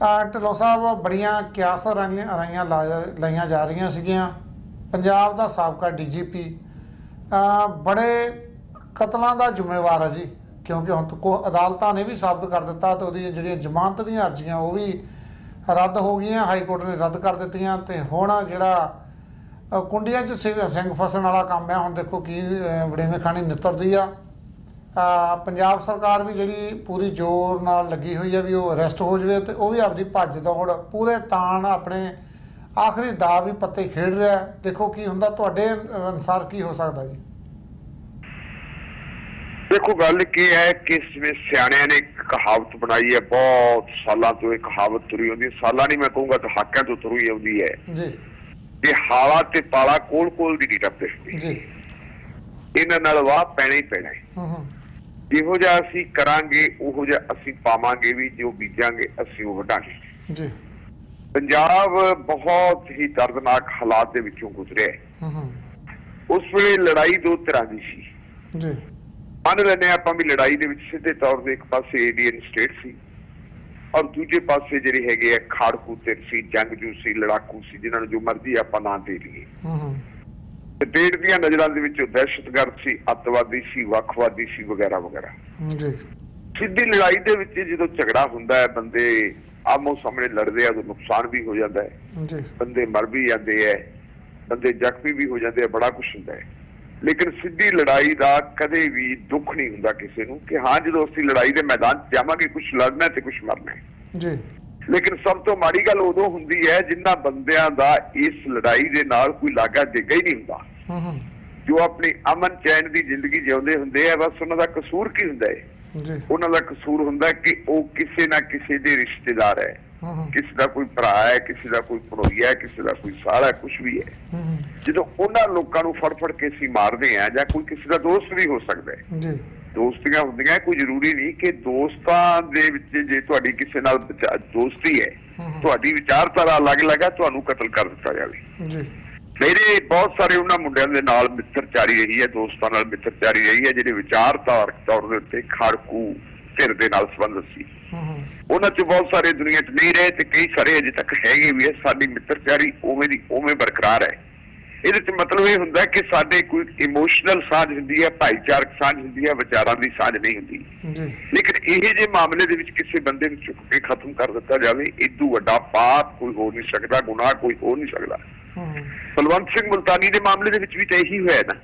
ਢਿੱਲੋਂ ਸਾਹਿਬ ਬੜੀਆਂ ਕਿਆਸ ਰਾਈਆਂ ਲਾਈਆਂ ਜਾ ਰਹੀਆਂ ਸੀਗੀਆਂ। ਪੰਜਾਬ ਦਾ ਸਾਬਕਾ ਡੀਜੀਪੀ ਬੜੇ ਕਤਲਾਂ ਦਾ ਜ਼ਿੰਮੇਵਾਰ ਹੈ ਜੀ, ਕਿਉਂਕਿ ਹੁਣ ਤੱਕ ਅਦਾਲਤਾਂ ਨੇ ਵੀ ਸਾਬਤ ਕਰ ਦਿੱਤਾ ਤੇ ਉਹਦੀਆਂ ਜਿਹੜੀਆਂ ਜ਼ਮਾਨਤ ਦੀਆਂ ਅਰਜ਼ੀਆਂ ਉਹ ਵੀ ਰੱਦ ਹੋ ਗਈਆਂ, ਹਾਈ ਕੋਰਟ ਨੇ ਰੱਦ ਕਰ ਦਿੱਤੀਆਂ। ਤੇ ਹੁਣ ਜਿਹੜਾ ਕੁੰਡੀਆਂ 'ਚ ਸਿੰਘ ਫਸਣ ਵਾਲਾ ਕੰਮ ਹੈ, ਹੁਣ ਦੇਖੋ ਕੀ ਵੜੇਵੇਂ ਖਾਣੀ ਨਿੱਤਰਦੀ ਆ। ਪੰਜਾਬ ਸਰਕਾਰ ਵੀ ਜਿਹੜੀ ਪੂਰੀ ਜ਼ੋਰ ਨਾਲ ਲੱਗੀ ਹੋਈ ਹੈ ਵੀ ਉਹ ਅਰੈਸਟ ਹੋ ਜਾਵੇ, ਤੇ ਉਹ ਵੀ ਆਪਣੀ ਭੱਜ ਦੌੜ ਪੂਰੇ ਤਾਣ ਆਪਣੇ ਆਖਰੀ ਦਾ ਵੀ ਪੱਤੇ ਖੇਡ ਰਿਹਾ। ਦੇਖੋ ਕੀ ਹੁੰਦਾ, ਤੁਹਾਡੇ ਅਨੁਸਾਰ ਕੀ ਹੋ ਸਕਦਾ ਜੀ? देखो गल की है कि इसमें सियाणिया ने एक कहावत बनाई है, बहुत सालों तो एक कहावत तुरी होंगी, साला नहीं मैं कहूँगा तो हाकिया तो तुरी आती है कि हाला ते पाला कोल कोल दी नहीं टपदे, इन्हां नाल वाह पैना ही पैना है। जिहो जिहा असीं करांगे उहो जिहा असीं पावांगे भी, जो बीजांगे असीं वो वढांगे। पंजाब बहुत ही दर्दनाक हालात दे विचों गुजरिया है। उस वेले लड़ाई दो तरह की सी, मान लेने आप भी लड़ाई दे विच सीधे तौर पे एक पासे इंडियन स्टेट सी और दूजे पासे जिहड़े हैगे आ खाड़कू ते सी, जंगजू सी, लड़ाकू सी, जिन्हां नूं जो मर्जी आपां नां दे लईए। ते डेढ़ दियां नज़रां दे विच दहशतगर्द सी, अतवादी सी, वखवादी सी वगैरह वगैरह। सीधी लड़ाई दे विच जदों झगड़ा हुंदा है, बंदे आमो सामने लड़दे आ, तो नुकसान भी हो जाता है, बंदे मर भी जाते हैं, बंदे जख्मी भी हो जाते हैं, बड़ा कुछ होंदा है। लेकिन सीधी लड़ाई का कदे भी दुख नहीं हुंदा किसी नूं कि हाँ जो असीं लड़ाई के मैदान जावांगे, कुछ लड़ना ते कुछ मरना है। लेकिन सब तो माड़ी गल उदों हुंदी है जिन्हां बंदियां दा इस लड़ाई दे नाल कोई लागा देगा ही नहीं हुंदा, जो अपनी अमन चैन की जिंदगी जिउंदे हुंदे आ। बस उन्हां दा कसूर की हुंदा है? उन्हां दा कसूर हुंदा कि वो किसी ना किसी दे रिश्तेदार है, किसी का कोई भरा है, किसी का कोई भणोईया है, किसी का कोई साला है, कुछ भी है। जो उन्होंने लोगों को फड़ फड़ के असीं मारते हैं, या कोई किसी का दोस्त भी हो सकता है, दोस्तियां होंदियां, कोई जरूरी नहीं कि दोस्तां दे विच जे तुहाडी किसी नाल दोस्ती है, तुहाडी विचारधारा अलग अलग है, तुहानूं कतल कर दिता जावे। मेरे बहुत सारे उन्हां मुंडियां दे नाल मित्रचारी रही है, दोस्तां नाल मित्रचारी रही है, जिहड़े विचारधारक तौर दे उत्ते खाड़कू धिर दे नाल संबंधित सी। उन्हां च बहुत सारे दुनिया च नहीं रहे, कई सारे अजे तक हैगे भी है। साडी मित्रचारी उवें दी उवें बरकरार है। ਇਹਦੇ ਚ मतलब ਇਹ ਹੁੰਦਾ ਕਿ ਸਾਡੇ ਕੋਈ ਇਮੋਸ਼ਨਲ ਸਾਂਝ ਹੁੰਦੀ ਹੈ, ਭਾਈਚਾਰਕ ਸਾਂਝ ਹੁੰਦੀ ਹੈ, ਵਿਚਾਰਾਂ ਦੀ ਸਾਂਝ ਨਹੀਂ ਹੁੰਦੀ। ਲੇਕਿਨ ਇਹ ਜਿਹੇ ਮਾਮਲੇ ਦੇ ਵਿੱਚ ਕਿਸੇ ਬੰਦੇ ਨੂੰ ਚੁੱਕ ਕੇ ਖਤਮ ਕਰ ਦਿੱਤਾ ਜਾਵੇ, ਇਦੋਂ ਵੱਡਾ ਪਾਪ ਕੋਈ ਹੋ ਨਹੀਂ ਸਕਦਾ, ਗੁਨਾਹ ਕੋਈ ਹੋ ਨਹੀਂ ਸਕਦਾ। ਬਲਵੰਤ ਸਿੰਘ ਮੁਲਤਾਨੀ ਦੇ ਮਾਮਲੇ ਦੇ ਵਿੱਚ ਵੀ ਤਾਂ ਇਹੀ ਹੋਇਆ ਨਾ।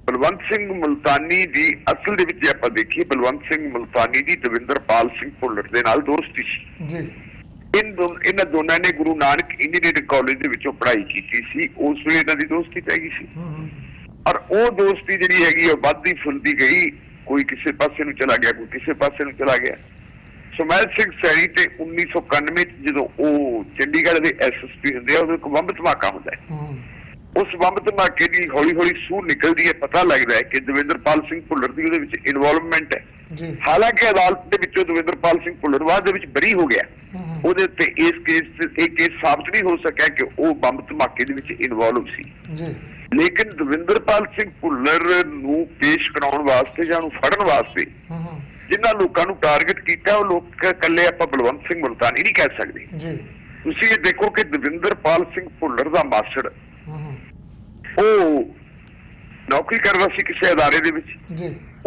ਬਲਵੰਤ ਸਿੰਘ ਮੁਲਤਾਨੀ ਦੀ ਅਸਲ ਦੇ ਵਿੱਚ ਜੇ ਆਪਾਂ ਦੇਖੀਏ, ਬਲਵੰਤ ਸਿੰਘ ਮੁਲਤਾਨੀ ਦੀ ਦਵਿੰਦਰਪਾਲ ਸਿੰਘ ਭੁੱਲਰ ਦੇ ਨਾਲ ਦੋਸਤੀ ਸੀ। इन्हां दोनों ने गुरु नानक इंजीनियरिंग कॉलेज दे विचों पढ़ाई की सी, उस वेले इन्हां दी दोस्ती पै गई सी। और वो दोस्ती जिहड़ी हैगी वधदी फुलदी गई, कोई किसी पासे नूं चला गया, कोई किसी पासे नूं चला गया। सुमैल सिंह सैनी ते 1991 जदों वो चंडीगढ़ दे SSP हुंदे आ, उदों इक बंब धमाका हुंदा है। उस बंब धमाके की हौली हौली सूह निकलती है, पता लगता है कि दविंदरपाल सिंह भुल्लर की उहदे विच इनवॉल्वमेंट है। हालांकि अदालत के विचों दविंदरपाल सिंह भुल्लर बाद दे विच बरी हो गया, ਉਹਦੇ ਉੱਤੇ ਇਸ ਕੇਸ ਸਾਬਤ ਨਹੀਂ ਹੋ ਸਕਿਆ ਕਿ ਉਹ ਬੰਬ ਧਮਾਕੇ ਦੇ ਵਿੱਚ ਇਨਵੋਲਵ ਸੀ। ਲੇਕਿਨ ਦਵਿੰਦਰਪਾਲ ਸਿੰਘ ਭੁੱਲਰ ਨੂੰ ਪੇਸ਼ ਕਰਾਉਣ ਵਾਸਤੇ ਜਾਂ ਉਹਨੂੰ ਫੜਨ ਵਾਸਤੇ ਜਿਨ੍ਹਾਂ ਲੋਕਾਂ ਨੂੰ ਟਾਰਗੇਟ ਕੀਤਾ, ਉਹ ਲੋਕ ਇਕੱਲੇ ਆਪਾਂ ਬਲਵੰਤ ਸਿੰਘ ਮੁਲਤਾਨੀ ਨਹੀਂ ਕਹਿ ਸਕਦੇ। ਤੁਸੀਂ ਇਹ ਦੇਖੋ ਕਿ ਦਵਿੰਦਰਪਾਲ ਸਿੰਘ ਭੁੱਲਰ ਦਾ ਮਾਸੜ ਉਹ ਨੌਕਰੀ ਕਰਦਾ ਸੀ ਕਿਸੇ ਅਦਾਰੇ ਦੇ ਵਿੱਚ,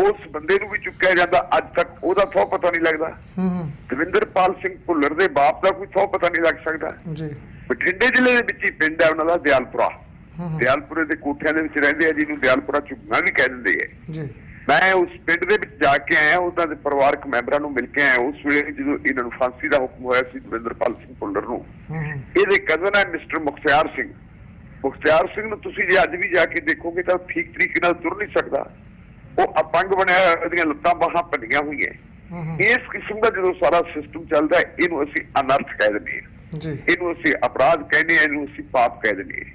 उस बंदे नूं भी चुक्या जाता, अज तक ओहदा थौ पता नहीं लगता। दविंदरपाल सिंह भुल्लर दे बाप का कोई थौ पता नहीं लग सकता। बठिंडे जिले दे विच ही पिंड है उन्हां दा दयालपुरा, दयालपुरे दे कोठियां दे विच रहिंदे आ, जिहनूं दयालपुरा झुग्गा भी कह दिंदे है। मैं उस पिंड दे विच जाके आया, उन्हां दे परिवारक मैंबरां नूं मिल के आया। उस वेले जदों इन्हां नूं फांसी दा हुक्म होया सी दविंदरपाल सिंह भुल्लर नूं, इहदे कजन है मिस्टर मुखतियार सिंह। मुखतियार सिंह नूं तुसीं जे अज भी जाके देखोगे तां ठीक तरीके नाल तुर नहीं सकदा, वो अपंग बनया, लत्तां बाहां भंनियां हुई है। इस किस्म का जो सारा सिस्टम चलता है, इनू असीं अनर्थ कह दिंदे हां, इनू असीं अपराध कहने, इनू असीं पाप कह दिंदे हां।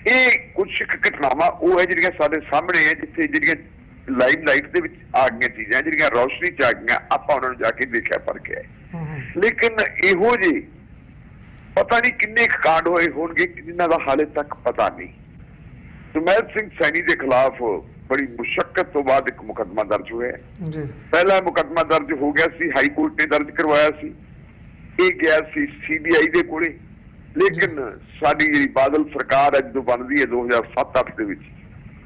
ये कुछ घटनावां वो है जिहड़ियां साडे सामने है, जिथे जिहड़ियां लाइव लाइट दे विच आ गईयां चीज़ां, जिहड़ियां रोशनी च आ गईयां, आपां उन्हां नूं जाके देखिया परखिया है। लेकिन इहो जे पता नहीं किन्ने कांड होए होणगे जिन्हां दा हाले तक पता नहीं। सुमैल सिंह सैनी के खिलाफ बड़ी मुशक्कत तो बाद एक मुकदमा दर्ज हुआ है। पहला मुकदमा दर्ज हो गया सी, हाई कोर्ट ने दर्ज करवाया सी। ये गया सी CBI दे कोले, लेकिन साडी जिहड़ी बादल सरकार है जो बनदी है 2007-8 दे विच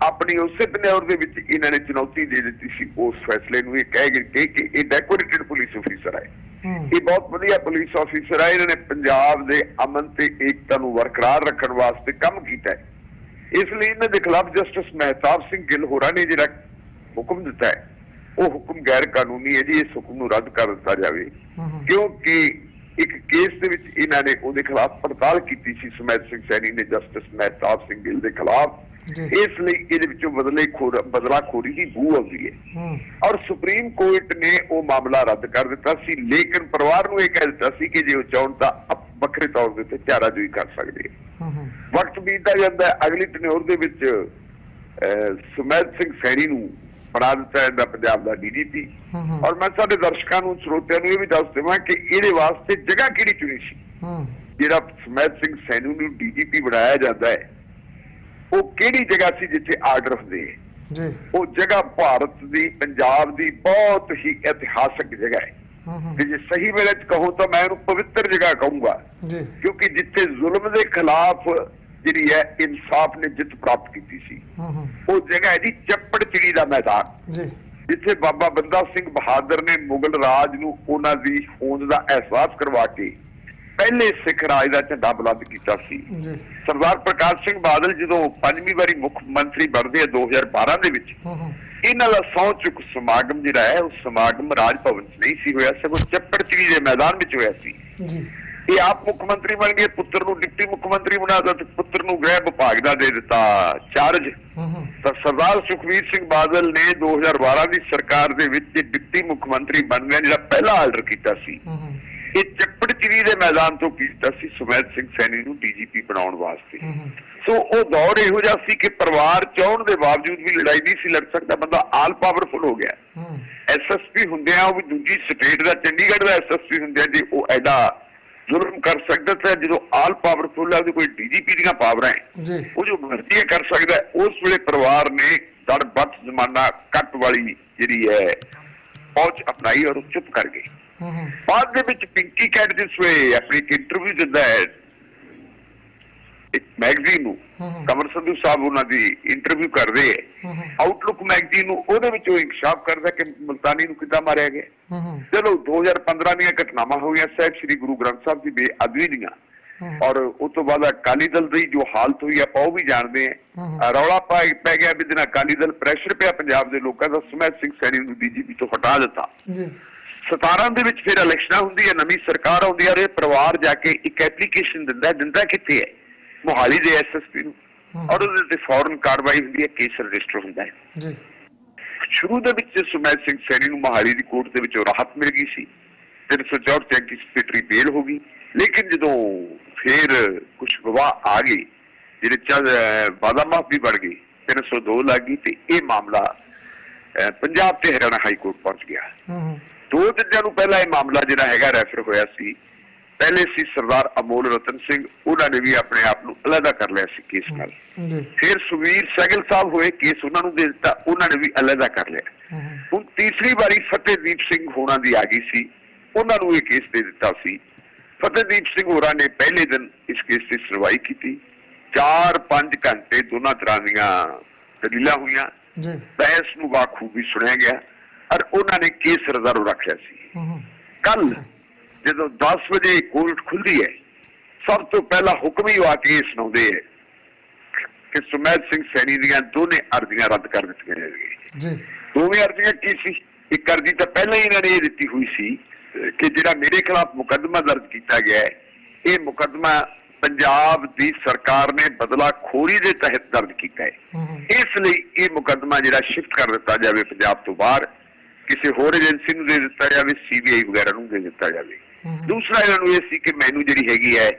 अपनी उसे टनौर दे विच इन्हां ने चुनौती दे दित्ती सी उस फैसले नूं। कह के ये डेकोरेटेड पुलिस ऑफिसर है, ये बहुत वधिया पुलिस ऑफिसर है, इन्होंने पंजाब दे अमन ते एकता नूं बरकरार रखण वास्ते काम कीता है। इसलिए इन्हां दे खिलाफ जस्टिस महताब सिंह गिल होरां ने जिहड़ा हुक्म दिता है वो हुक्म गैर कानूनी है जी। इस हुक्म नूं रद्द कर दिता जावे, क्योंकि एक केस दे विच इन्हां ने उहदे खिलाफ पड़ताल कीती सी सुमैत सिंह सैनी ने जस्टिस महताब सिंह गिल दे खिलाफ। इसलिए इहदे विचों बदलाखोरी की बू आउंदी है और सुप्रीम कोर्ट ने वो मामला रद्द कर दिता सी। लेकिन परिवार नूं इह कह दिता सी कि जे वो चाहण तां वखरे तौर दे उत्ते चाराजोई कर सकदे। वक्त बीतदा जांदा, अगली टनौर दे विच सुमैत सिंह सैनी नूं बना दिता जांदा पंजाब दा DGP। और मैं साडे दर्शकां नूं श्रोतिਆਂ नूं इह भी दस देवां कि इहदे वास्ते जगह किहड़ी चुनी सी। जिहड़ा सुमैत सिंह सैनी नूं DGP बनाया जांदा है वो किहड़ी जगह सी जिथे आर्डर हुंदे है। वो जगह भारत दी पंजाब दी बहुत ही इतिहासक जगह है। जे सही वेले कहूं तो मैं उहनूं पवित्र जगह कहूंगा, क्योंकि जिथे जुल्म दे खिलाफ जिहड़ी है इंसाफ ने जित प्राप्त की सी वो जगह है जी चप्पड़ चिड़ी दा मैदान, जिथे बाबा बंदा सिंह बहादुर ने मुगल राज नूं उहनां दी होंद दा एहसास करवा के पहले सिख राज का झंडा बुलंद किया सी। सरदार प्रकाश सिंह बादल जो 5वीं बारी मुख मंत्री बनते हैं 2012 दे विच, इन्हां दा सौं चुक समागम जिहड़ा है उस समागम राज भवन च नहीं सी होया, सगों चप्पड़ चिड़ी के मैदान में होया सी। ये आप मुख्यमंत्री बन गए, पुत्र नूं डिप्टी मुख्यमंत्री बना दिता, पुत्र नूं गृह विभाग दा दे दिता चार्ज। तो सरदार सुखबीर सिंह बादल ने 2012 की सरकार दे विच डिप्टी मुख्यमंत्री बनने जिहड़ा पहला आर्डर किया सी ये चप्पड़ चिड़ी के मैदान तो किया सी सुमैत सिंह सैनी नूं DGP बनाउण वास्ते। सो वो दौर इहो जिहा सी कि परिवार चाहण के बावजूद भी लड़ाई नहीं सी लड़ सकता, बंदा आल पावरफुल हो गया। SSP हुंदियां वो भी दूजी स्टेट का चंडीगढ़ का SSP हुंदियां जी वो एडा जुल्म कर सकता था। जो आल पावरफुल है कोई DGP दी पावर है वो जो मर्जी कर सकता है। उस वेले परिवार ने दड़ बद जमाना कट वाली जिहड़ी है पहुंच अपनाई और चुप कर गई। बाद दे विच पिंकी कैट जिस वे अपनी इंटरव्यू दिंदा है एक मैगजीन नूं, कमर संधू साहब उन्हां दी इंटरव्यू कर रहे हैं आउटलुक मैगजीन नूं, उहदे विच वो इंकशाफ करदा कि मुल्तानी नूं किद्दां मारिया गया। चलो 2015 दी घटनावां होईयां साहिब श्री गुरु ग्रंथ साहब की बेअदबी दीयां, और उस तो बाद अकाली दल की जो हालत हुई आप वो भी जानते हैं। रौला पै गया भी दिन अकाली दल प्रैशर पिया पंजाब के लोगों का, सुमैत सिंह सैनी नूं DGP तो हटा दिता। 17 दे विच फिर इलैक्शन हुंदी है, नवीं सरकार आउंदी है, और परिवार जाके एक एप्लीकेशन दिंदा कित्थे है मोहाली दे SSP नूं, और उहदे ते फौरन कार्रवाई हुंदी है, केस रजिस्टर हुंदा है। शुरू दे विच सुमैत सिंह सैनी नूं मोहाली दी कोर्ट दे विच राहत मिल गई सी, 364 एंटीसिपेटरी बेल हो गई। लेकिन जो फिर कुछ विवाह आ गए जिहदे च वादा माफी बढ़ गई, 302 लग गई, तो यह मामला पंजाब ते हरियाणा हाई कोर्ट पहुंच गया। 2 दिनां नूं पहला यह मामला जिहड़ा हैगा रैफर होया सी, पहले सी सरदार अमोल रतन सिंह, उन्होंने भी अपने आप नूं अलहदा कर लिया सी केस नाल। फिर सुवीर सैगल साहब होए, केस उन्होंने दे दिता, उन्होंने भी अलहदा कर लिया। हुण तीसरी बारी फतेहदीप सिंह होना दी आ गई सी, उन्होंने यह केस दे दिता सी। फतेहदीप सिंह होरां ने पहले दिन इस केस की सुनवाई की, 4-5 घंटे दोनों तरह दीयां दलीलां होईयां, बहस नूं बाखूबी सुनिया गया, और उन्होंने केस रिजर्व रख लिया सी। कल जो 10 बजे कोर्ट खुलती है, सब तो पहला हुक्म ही आके ये सुनाते हैं कि सुमैत सिंह सैनी दीयां दोने अर्जियां रद्द कर दी गई। दोवें अर्जियां की सी? एक अर्जी तो पहले ही इन्होंने ये दी हुई सी कि जिहड़ा मेरे खिलाफ मुकदमा दर्ज किया गया है, ये मुकदमा पंजाब दी सरकार ने बदलाखोरी के तहत दर्ज किया है, इसलिए ये मुकदमा जिहड़ा शिफ्ट कर दिता जाए पंजाब तो बाहर, किसी होर एजेंसी नूं दे दिता जाए, CBI वगैरह नूं दे दिता जाए। दूसरा इन्होंने ये सी कि मैनू जिहड़ी हैगी है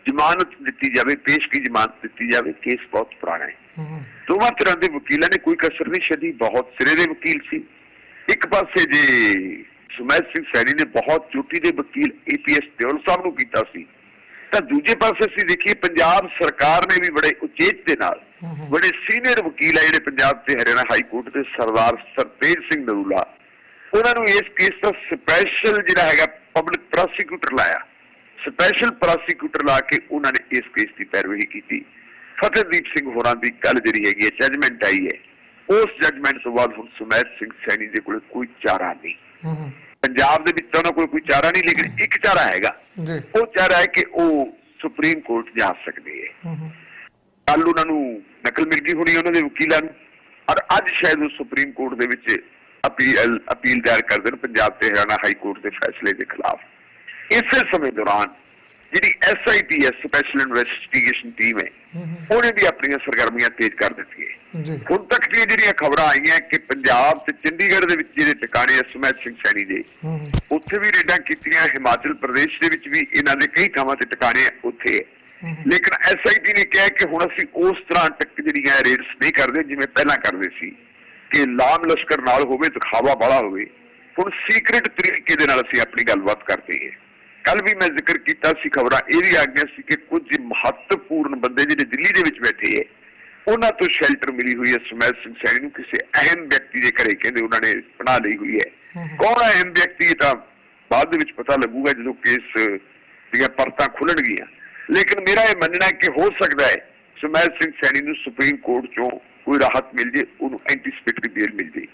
जमानत दी जाए, पेश की जमानत दी जाए, केस बहुत पुराना है। दोवां तरह के वकीलों ने कोई कसर नहीं छड्डी, बहुत सिरे दे वकील सी। एक पासे जे सुमैत सिंह सैनी ने बहुत चोटी के वकील APS दियोल साहब नूं कीता सी, तां दूजे पासे असीं देखिए पंजाब सरकार ने भी बड़े उचेच दे नाल बड़े सीनियर वकील है जिहड़े पंजाब ते हरियाणा हाई कोर्ट के सरदार सरतेज सिंह नरूला, उन्होंने इस केस का स्पैशल जिहड़ा हैगा पब्लिक प्रोसिक्यूटर लाया, स्पैशल प्रोसीक्यूटर ला के उन्होंने इस केस की पैरवी की। फतेहदीप सिंह होरां दी कल जिहड़ी हैगी जजमेंट आई है, उस जजमेंट तो बाद हुण सुमैत सिंह सैनी दे कोल कोई चारा नहीं। पंजाब दे विच उन्हां कोल कोई चारा नहीं, लेकिन एक चारा हैगा, वो चारा है कि वो सुप्रीम कोर्ट जा सकते हैं। कल उन्होंने नकल मिल गई होनी उन्होंने वकीलों को, और अज शायद वो सुप्रीम कोर्ट दे विच अपील दायर करते हैं पंजाब ते हरियाणा हाई कोर्ट के फैसले के खिलाफ। इस समय दौरान जी SIT है, स्पैशल इन्वेस्टिगेशन टीम है, उन्हें भी अपन सरगर्मियां तेज कर दी है। हुण तक जी खबर आई है कि पंजाब ते चंडीगढ़ दे विच जिहड़े टिकाणे सुमैत सिंह सैनी दे उत्थे भी रेडां कीतियां, हिमाचल प्रदेश दे विच भी इन्हां दे कई थावां ते टिकाणे उत्थे है। लेकिन SIT ने कहा कि हुण असीं उस तरह जिहड़ियां रेड्स नहीं करदे जिवें पहलां करदे सी कि लाम लश्कर नाल होवे, दिखावा वाला होवे। हुण सीक्रेट तरीके दे नाल असीं अपनी गलबात करते हैं। कल भी मैं जिक्र किया सी, खबरां ये भी आ गई कि कुछ महत्वपूर्ण बंदे जिहड़े दिल्ली दे विच बैठे है उन्हां तो शेल्टर मिली हुई है सुमैत सिंह सैनी नूं, किसी अहम व्यक्ति के घरे कहंदे उन्होंने पनाह ली हुई है। कौन है अहम व्यक्ति तां बाद दे विच पता लगूगा जो केस दीयां परतां खुलणगीਆਂ। लेकिन मेरा यह मनना है कि हो सकता है सुमैत सिंह सैनी नूं सुप्रीम कोर्ट चों कोई राहत मिल जाए, उन्होंने एंटीसिपेटरी बेल मिल जाए।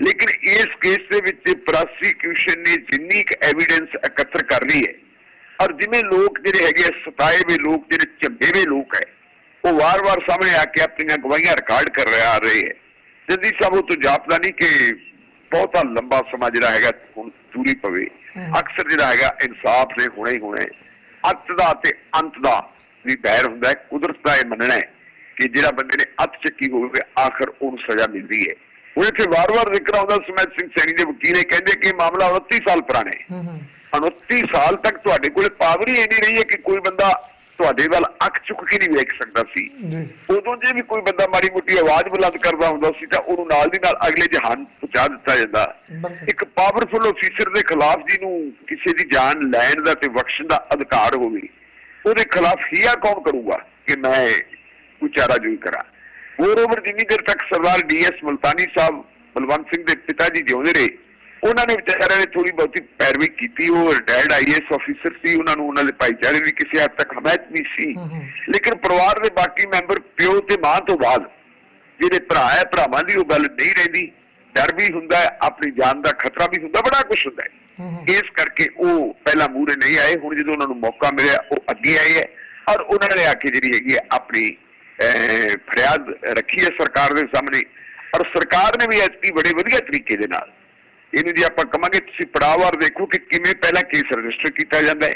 लेकिन इस केस के विच प्रोसीक्यूशन ने जिन्नी एविडेंस एकत्र कर ली है, और जिवें लोग जिहड़े हैगे सताए हुए लोग, जिहड़े झंबे हुए लोग है, वो वार वार सामने आके अपनी गवाहियां रिकॉर्ड कर रहे हैं। जल्दी साहब वो तो जापदा नहीं कि बहुता लंबा समा जिहड़ा हैगा हुण दूरी पवे। अक्सर जिहड़ा हैगा इंसाफ ने होना ही होना है, अत दा ते अंत दा भी बैर हुंदा है। कुदरत दा यह मनना है कि जिहड़ा बंदे ने अत चक्की होवे आखिर उहनूं सजा मिलती है। हुण इत्थे वार वार जिक्र आउंदा सुमैत सिंह सैनी दे वकील ये कहंदे कि मामला 29 साल पुराना है। 29 साल तक तुहाडे कोल पावर ही इन्नी रही है कि कोई बंदा तुहाडे वल अख चुक के नहीं वेख सकदा सी। उदों जे भी कोई बंदा माड़ी मोटी आवाज बुलंद करदा हुंदा सी तां उहनूं नाल दी नाल अगले जहान पहुंचा दित्ता जांदा। एक पावरफुल ऑफिसर दे खिलाफ जिहनूं किसी दी जान लैण दा ते बख्शण दा अधिकार होवे, ਉਹਦੇ खिलाफ हिया कौन करूगा कि मैं कोई चाराजोई करा। मोरओवर जिन्नी देर तक सरदार DS मुल्तानी साहब बलवंत सिंह के पिता जी जिउंदे रहे, उन्होंने बेचारे ने थोड़ी बहुती पैरवी की। वो रिटायर्ड IAS ऑफिसर सी, उन्होंने भाईचारे की किसी हद तक हमायत भी सी। लेकिन परिवार के बाकी मैंबर प्यो ते मां तो बाद जिहड़े भरा है, भरावां दी वो गल नहीं रहिंदी। डर भी हुंदा है, अपनी जान का खतरा भी हुंदा, बड़ा कुछ हुंदा है। इस करके वो पहला मूहरे नहीं आए। हुण जो उन्होंने मौका मिले वो अगे आए है, और उन्होंने आके जी हैगी अपनी फरियाद रखी है सरकार के सामने। और सरकार ने भी ऐसी बड़े वधिया तरीके दे नाल इहनूं जी आपां कहांगे तुसीं पड़ाववार देखो कि किवें पहला केस रजिस्टर किया जाता है,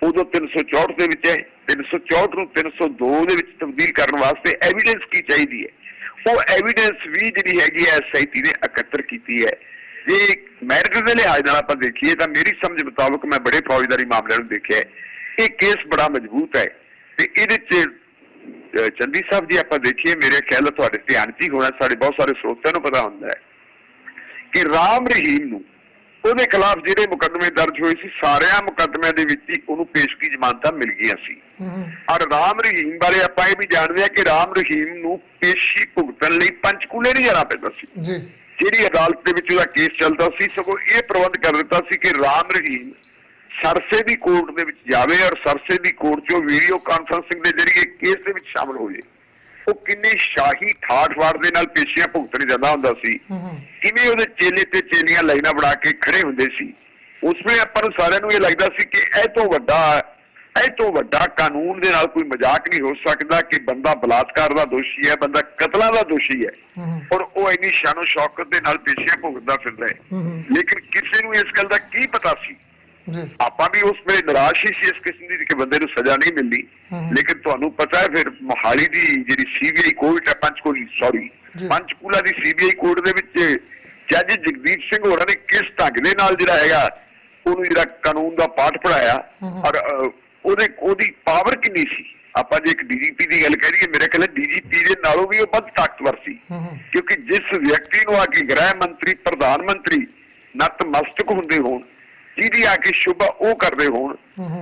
उदों 364 दे विच है, 364 नूं 302 दे विच तब्दील करने वास्ते एविडेंस की चाहिए है। वो एविडेंस भी जी हैगी SIT ने एकत्र की है। जे मैरिट के लिहाज नाल आपां देखीए तां मेरी समझ मुताबिक मैं बड़े फौजदारी मामलों में देखिया ये केस बड़ा मजबूत है। ते इहदे च चंदी साहब जी आपां देखिए, मेरे ख्याल तुहाडे ध्यान च ही होना, साडे बहुत सारे स्रोतां नूं पता हुंदा है कि राम रहीम नूं ਉਹਦੇ खिलाफ ਜਿਹੜੇ मुकदमे दर्ज हुए सी, सारिया मुकदमिਆਂ ਦੇ ਵਿੱਚ ਹੀ ਉਹਨੂੰ ਪੇਸ਼ਗੀ ਜ਼ਮਾਨਤਾਂ ਮਿਲ ਗਈਆਂ ਸੀ। और राम रहीम बारे ਆਪਾਂ ਇਹ ਵੀ ਜਾਣਦੇ ਆ ਕਿ राम रहीम ਨੂੰ ਪੇਸ਼ੀ ਭੁਗਤਣ ਲਈ ਪੰਚਕੂਲੇ ਨਹੀਂ ਜਾਣਾ ਪੈਂਦਾ ਸੀ। ਜਿਹੜੀ ਅਦਾਲਤ ਦੇ ਵਿੱਚ ਉਹਦਾ ਕੇਸ ਚੱਲਦਾ ਸੀ, ਸਗੋਂ ਇਹ ਪ੍ਰਬੰਧ ਕਰ ਦਿੱਤਾ ਸੀ ਕਿ राम रहीम सरसे ਦੀ ਕੋਰਟ ਦੇ ਵਿੱਚ ਜਾਵੇ और सरसे ਦੀ ਕੋਰਟ ਚੋਂ ਵੀਡੀਓ ਕਾਨਫਰੰਸਿੰਗ ਦੇ ਜ਼ਰੀਏ ਕੇਸ ਦੇ ਵਿੱਚ ਸ਼ਾਮਲ ਹੋ ਜਾਏ। ਉਹ ਕਿੰਨੇ ਸ਼ਾਹੀ ਠਾਠ-ਵਾੜ ਦੇ ਨਾਲ ਪੇਸ਼ੀਆਂ ਭੁਗਤਣ ਜਾਂਦਾ ਹੁੰਦਾ ਸੀ, ਕਿਵੇਂ ਉਹਦੇ ਚੇਲੇ ਤੇ ਚੇਲੀਆਂ ਲਾਈਨਾਂ ਬਣਾ ਕੇ ਖੜੇ ਹੁੰਦੇ ਸੀ। ਉਸ ਵੇਲੇ ਆਪਾਂ ਨੂੰ ਸਾਰਿਆਂ ਨੂੰ ਇਹ ਲੱਗਦਾ ਸੀ ਕਿ ਇਹ ਤੋਂ ਵੱਡਾ ਕਾਨੂੰਨ ਦੇ ਨਾਲ ਕੋਈ ਮਜ਼ਾਕ ਨਹੀਂ ਹੋ ਸਕਦਾ ਕਿ ਬੰਦਾ ਬਲਾਤਕਾਰ ਦਾ ਦੋਸ਼ੀ ਹੈ, ਬੰਦਾ ਕਤਲਾਂ ਦਾ ਦੋਸ਼ੀ ਹੈ, ਔਰ ਉਹ ਇੰਨੀ ਸ਼ਾਨੋ ਸ਼ੌਕਤ ਦੇ ਨਾਲ ਪੇਸ਼ੀਆਂ ਭੁਗਤਦਾ ਫਿਰਦਾ ਹੈ। ਲੇਕਿਨ ਕਿਸੇ ਨੂੰ ਇਸ ਗੱਲ ਦਾ ਕੀ ਪਤਾ ਸੀ, ਆਪਾਂ ਵੀ ਉਸ ਵੇਲੇ ਨਿਰਾਸ਼ ਹੀ ਸੀ ਇਸ ਕਿਸਮ ਦੀ ਕਿ ਬੰਦੇ ਨੂੰ ਸਜ਼ਾ ਨਹੀਂ ਮਿਲਦੀ। ਲੇਕਿਨ ਤੁਹਾਨੂੰ ਪਤਾ ਹੈ ਫਿਰ ਮੋਹਾਲੀ ਦੀ ਜਿਹੜੀ CBI ਕੋਰਟ ਹੈ, ਪੰਚਕੂਲਾ ਦੀ CBI ਕੋਰਟ ਦੇ ਵਿੱਚ ਜੱਜ ਜਗਦੀਪ ਸਿੰਘ ਹੋਰਾਂ ਨੇ ਕਿਸ ਢੰਗ ਦੇ ਨਾਲ ਜਿਹੜਾ ਹੈਗਾ ਉਹਨੂੰ ਜਿਹੜਾ ਕਾਨੂੰਨ ਦਾ ਪਾਠ ਪੜਾਇਆ, ਔਰ ਉਹਦੀ ਪਾਵਰ ਕਿੰਨੀ ਸੀ। ਆਪਾਂ ਜੇ ਇੱਕ DGP ਦੀ ਗੱਲ ਕਰੀਏ, ਮੇਰੇ ਖਿਆਲ DGP ਦੇ ਨਾਲੋਂ ਵੀ ਉਹ ਵੱਧ ਤਾਕਤਵਰ ਸੀ, ਕਿਉਂਕਿ ਜਿਸ ਵਿਅਕਤੀ ਨੂੰ ਆ ਕੇ ਗ੍ਰਹਿ ਮੰਤਰੀ, ਪ੍ਰਧਾਨ ਮੰਤਰੀ ਨਤਮਸਤਕ ਹੁੰਦੇ ਹੋਣ, ਜਿਹਦੀ ਆ ਕੇ ਸ਼ੁਭਾ ਉਹ ਕਰਦੇ ਹੋਣ,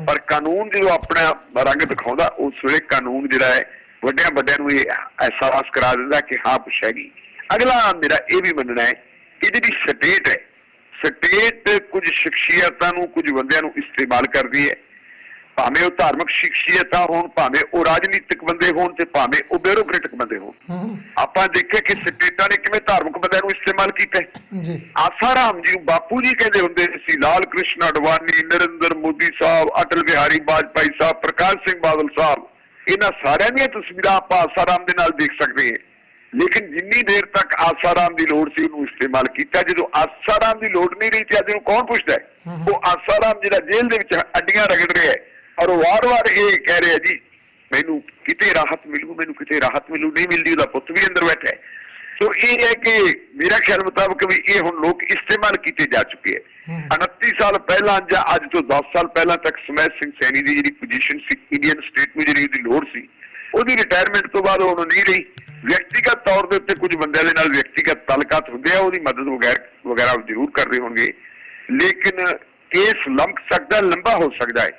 ਪਰ ਕਾਨੂੰਨ ਜਦੋਂ ਆਪਣਾ ਰੰਗ ਦਿਖਾਉਂਦਾ ਉਸ ਵੇਲੇ ਕਾਨੂੰਨ ਜਿਹੜਾ ਹੈ ਵੱਡਿਆਂ ਨੂੰ ਇਹ ਅਹਿਸਾਸ ਕਰਾ ਦਿੰਦਾ ਕਿ ਹਾਂ ਕੁਛ ਹੈਗੀ। ਅਗਲਾ ਮੇਰਾ ਇਹ ਵੀ ਮੰਨਣਾ ਹੈ ਕਿ ਜਿਹੜੀ ਸਟੇਟ ਹੈ, ਸਟੇਟ ਕੁਝ ਸ਼ਖਸੀਅਤਾਂ ਨੂੰ, ਕੁਝ ਬੰਦਿਆਂ ਨੂੰ ਇਸਤੇਮਾਲ ਕਰਦੀ ਹੈ। ਭਾਵੇਂ ਉਹ ਧਾਰਮਿਕ ਸ਼ਖਸੀਅਤਾਂ ਹੋਣ, ਭਾਵੇਂ ਉਹ ਰਾਜਨੀਤਿਕ ਬੰਦੇ ਹੋਣ ਤੇ ਭਾਵੇਂ ਉਹ ਬਿਊਰੋਕਰੇਟਿਕ ਬੰਦੇ ਹੋਣ। ਆਪਾਂ ਦੇਖਿਆ ਕਿ ਸਟੇਟਾਂ ਨੇ ਕਿਵੇਂ ਧਾਰਮਿਕ ਬੰਦਿਆਂ ਨੂੰ ਇਸਤੇਮਾਲ ਕੀਤਾ ਜੀ। ਆਸਾਰਾਮ ਜੀ ਨੂੰ ਬਾਪੂ ਜੀ ਕਹਿੰਦੇ ਹੁੰਦੇ ਸੀ, ਲਾਲ ਕ੍ਰਿਸ਼ਨ ਅਡਵਾਨੀ, ਨਰਿੰਦਰ ਮੋਦੀ ਸਾਹਿਬ, ਅਟਲ ਬਿਹਾਰੀ ਵਾਜਪਾਈ ਸਾਹਿਬ, ਪ੍ਰਕਾਸ਼ ਸਿੰਘ ਬਾਦਲ ਸਾਹਿਬ, ਇਹਨਾਂ ਸਾਰਿਆਂ ਦੀਆਂ ਤਸਵੀਰਾਂ ਆਪਾਂ ਆਸਾਰਾਮ ਦੇ ਨਾਲ ਦੇਖ ਸਕਦੇ ਹਾਂ। ਲੇਕਿਨ ਜਿੰਨੀ ਦੇਰ ਤੱਕ ਆਸਾਰਾਮ ਦੀ ਲੋੜ ਸੀ ਉਹਨੂੰ ਇਸਤੇਮਾਲ ਕੀਤਾ, ਜਦੋਂ ਆਸਾਰਾਮ ਦੀ ਲੋੜ ਨਹੀਂ ਰਹੀ ਤੇ ਅੱਜ ਨੂੰ ਕੌਣ ਪੁੱਛਦਾ? ਉਹ ਆਸਾਰਾਮ ਜਿਹੜਾ ਜੇਲ੍ਹ ਦੇ ਵਿੱਚ ਅੱਡੀਆਂ ਰਗੜ ਰਿਹਾ ਹੈ ਔਰ ਵਾਰ-ਵਾਰ ਇਹ ਕਹਿ ਰਿਹਾ ਜੀ ਮੈਨੂੰ ਕਿਤੇ ਰਾਹਤ ਮਿਲੂ, ਮੈਨੂੰ ਕਿਤੇ ਰਾਹਤ ਮਿਲੂ, ਨਹੀਂ ਮਿਲਦੀ। ਉਹਦਾ ਪੁੱਤ ਵੀ ਅੰਦਰ ਬੈਠਾ ਹੈ। ਸੋ ਇਹ ਹੈ ਕਿ ਮੇਰਾ ਖਿਆਲ ਮੁਤਾਬਕ ਵੀ ਇਹ ਹੁਣ ਲੋਕ ਇਸਤੇਮਾਲ ਕੀਤੇ ਜਾ ਚੁੱਕੇ ਹੈ। 29 ਸਾਲ ਪਹਿਲਾਂ ਜਾਂ ਅੱਜ ਤੋਂ 10 ਸਾਲ ਪਹਿਲਾਂ ਤੱਕ ਸਮੈਸ਼ ਸਿੰਘ ਸੈਣੀ ਦੀ ਜਿਹੜੀ ਪੋਜੀਸ਼ਨ ਸੀ ਇੰਡੀਅਨ ਸਟੇਟ ਨੂੰ, ਜਿਹੜੀ ਉਹਦੀ ਲੋੜ ਸੀ, ਉਹਦੀ ਰਿਟਾਇਰਮੈਂਟ ਤੋਂ ਬਾਅਦ ਉਹਨੂੰ ਨਹੀਂ ਰਹੀ। ਵਿਅਕਤੀਗਤ ਤੌਰ ਦੇ ਉੱਤੇ ਕੁਝ ਬੰਦਿਆਂ ਦੇ ਨਾਲ ਵਿਅਕਤੀਗਤ ਤਾਲੁਕਾਤ ਹੁੰਦੇ ਆ, ਉਹਦੀ ਮਦਦ ਵਗੈਰਾ ਜ਼ਰੂਰ ਕਰਦੇ ਹੋਣਗੇ, ਲੇਕਿਨ ਕੇਸ ਲੰਘ ਸਕਦਾ, ਲੰਬਾ ਹੋ ਸਕਦਾ ਹੈ।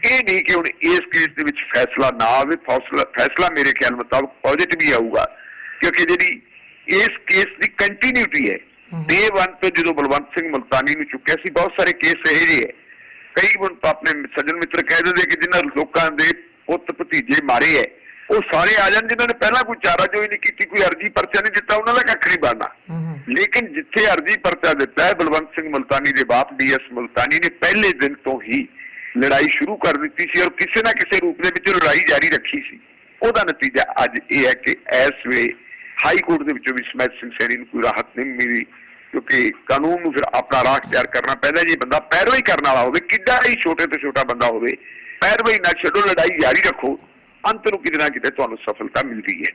ਇਹ ਨਹੀਂ ਕਿ ਹੁਣ ਇਸ ਕੇਸ ਦੇ ਵਿੱਚ ਫੈਸਲਾ ਨਾ ਆਵੇ। ਫੈਸਲਾ ਮੇਰੇ ਖਿਆਲ ਮੁਤਾਬਕ ਪੋਜ਼ਿਟਿਵ ਹੀ ਆਊਗਾ, ਕਿਉਂਕਿ ਜਿਹੜੀ ਇਸ ਕੇਸ ਦੀ ਕੰਟੀਨਿਊਟੀ ਹੈ। ਡੇ 1 ਤੋਂ ਜਦੋਂ ਬਲਵੰਤ ਸਿੰਘ ਮੁਲਤਾਨੀ ਨੂੰ ਚੁੱਕਿਆ ਸੀ, ਬਹੁਤ ਸਾਰੇ ਕੇਸ ਇਹੋ ਜਿਹੇ ਹੈ। ਕਈ ਹੁਣ ਆਪਣੇ ਸੱਜਣ ਮਿੱਤਰ ਕਹਿ ਦਿੰਦੇ ਕਿ ਜਿਨ੍ਹਾਂ ਲੋਕਾਂ ਦੇ ਪੁੱਤ ਭਤੀਜੇ ਮਾਰੇ ਹੈ ਉਹ ਸਾਰੇ ਆ ਜਾਣ ਜਿਨ੍ਹਾਂ ਨੇ ਪਹਿਲਾਂ ਕੋਈ ਚਾਰਾਜੋਈ ਨਹੀਂ ਕੀਤੀ, ਕੋਈ ਅਰਜੀ ਪਰਚਾ ਨਹੀਂ ਦਿੱਤਾ, ਉਹਨਾਂ ਦਾ ਕੱਖ ਨਹੀਂ ਬਣਨਾ। ਲੇਕਿਨ ਜਿੱਥੇ ਅਰਜੀ ਪਰਚਾ ਦਿੱਤਾ ਹੈ, ਬਲਵੰਤ ਸਿੰਘ ਮੁਲਤਾਨੀ ਦੇ ਬਾਪ DS ਮੁਲਤਾਨੀ ਨੇ ਪਹਿਲੇ ਦਿਨ ਤੋਂ ਹੀ ਲੜਾਈ ਸ਼ੁਰੂ ਕਰ ਦਿੱਤੀ ਸੀ ਔਰ ਕਿਸੇ ਨਾ ਕਿਸੇ ਰੂਪ ਦੇ ਵਿੱਚ ਲੜਾਈ ਜਾਰੀ ਰੱਖੀ ਸੀ। ਉਹਦਾ ਨਤੀਜਾ ਅੱਜ ਇਹ ਹੈ ਕਿ ਇਸ ਵੇਲੇ ਹਾਈ ਕੋਰਟ ਦੇ ਵਿੱਚੋਂ ਵੀ ਸਮੈਸ਼ ਸਿੰਘ ਸੈਣੀ ਨੂੰ ਕੋਈ ਰਾਹਤ ਨਹੀਂ ਮਿਲੀ, ਕਿਉਂਕਿ ਕਾਨੂੰਨ ਨੂੰ ਫਿਰ ਆਪਣਾ ਰਾਹ ਅਖਤਿਆਰ ਕਰਨਾ ਪੈਂਦਾ। ਜੇ ਬੰਦਾ ਪੈਰਵਾਈ ਕਰਨ ਵਾਲਾ ਹੋਵੇ, ਕਿੱਡਾ ਹੀ ਛੋਟੇ ਤੋਂ ਛੋਟਾ ਬੰਦਾ ਹੋਵੇ, ਪੈਰਵਾਈ ਨਾ ਛੱਡੋ, ਲੜਾਈ ਜਾਰੀ ਰੱਖੋ, ਅੰਤ ਨੂੰ ਕਿਤੇ ਨਾ ਕਿਤੇ ਤੁਹਾਨੂੰ ਸਫਲਤਾ ਮਿਲਦੀ ਹੈ।